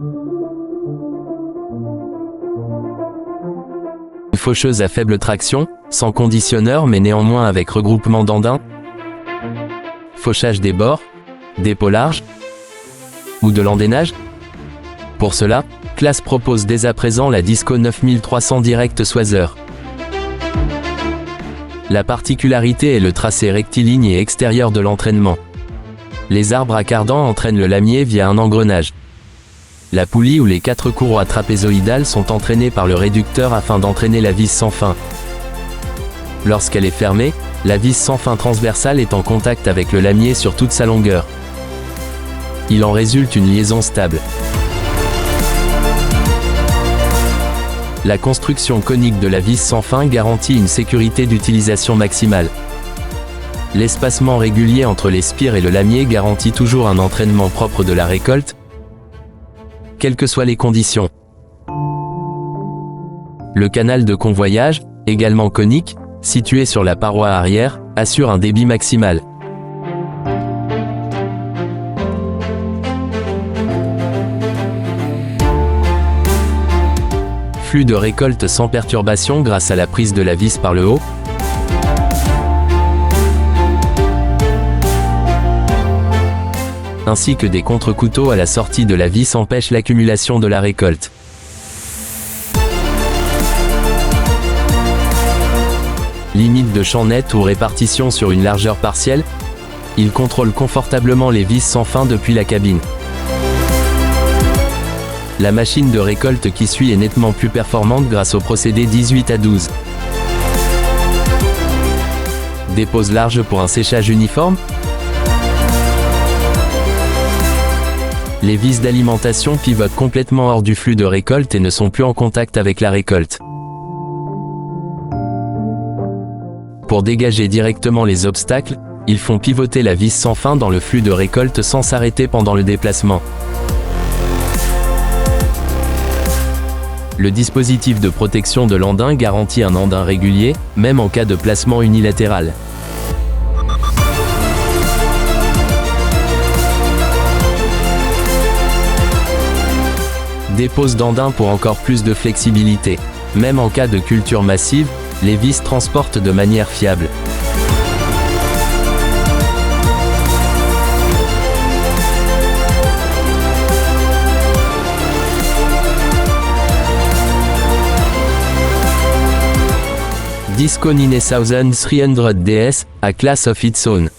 Une faucheuse à faible traction, sans conditionneur mais néanmoins avec regroupement d'andins. Fauchage des bords, dépôt large ou de l'andainage. Pour cela, Claas propose dès à présent la Disco 9300 Direct Swather. La particularité est le tracé rectiligne et extérieur de l'entraînement. Les arbres accardants entraînent le lamier via un engrenage. La poulie ou les 4 courroies trapézoïdales sont entraînées par le réducteur afin d'entraîner la vis sans fin. Lorsqu'elle est fermée, la vis sans fin transversale est en contact avec le lamier sur toute sa longueur. Il en résulte une liaison stable. La construction conique de la vis sans fin garantit une sécurité d'utilisation maximale. L'espacement régulier entre les spires et le lamier garantit toujours un entraînement propre de la récolte, quelles que soient les conditions. Le canal de convoyage, également conique, situé sur la paroi arrière, assure un débit maximal. Flux de récolte sans perturbation grâce à la prise de la vis par le haut. Ainsi que des contre-couteaux à la sortie de la vis empêchent l'accumulation de la récolte. Limite de champ net ou répartition sur une largeur partielle. Il contrôle confortablement les vis sans fin depuis la cabine. La machine de récolte qui suit est nettement plus performante grâce au procédé 18 à 12. Dépose large pour un séchage uniforme. Les vis d'alimentation pivotent complètement hors du flux de récolte et ne sont plus en contact avec la récolte. Pour dégager directement les obstacles, ils font pivoter la vis sans fin dans le flux de récolte sans s'arrêter pendant le déplacement. Le dispositif de protection de l'andin garantit un andin régulier, même en cas de placement unilatéral. Dépose d'andin pour encore plus de flexibilité. Même en cas de culture massive, les vis transportent de manière fiable. Disco 9300 DS, a class of its own.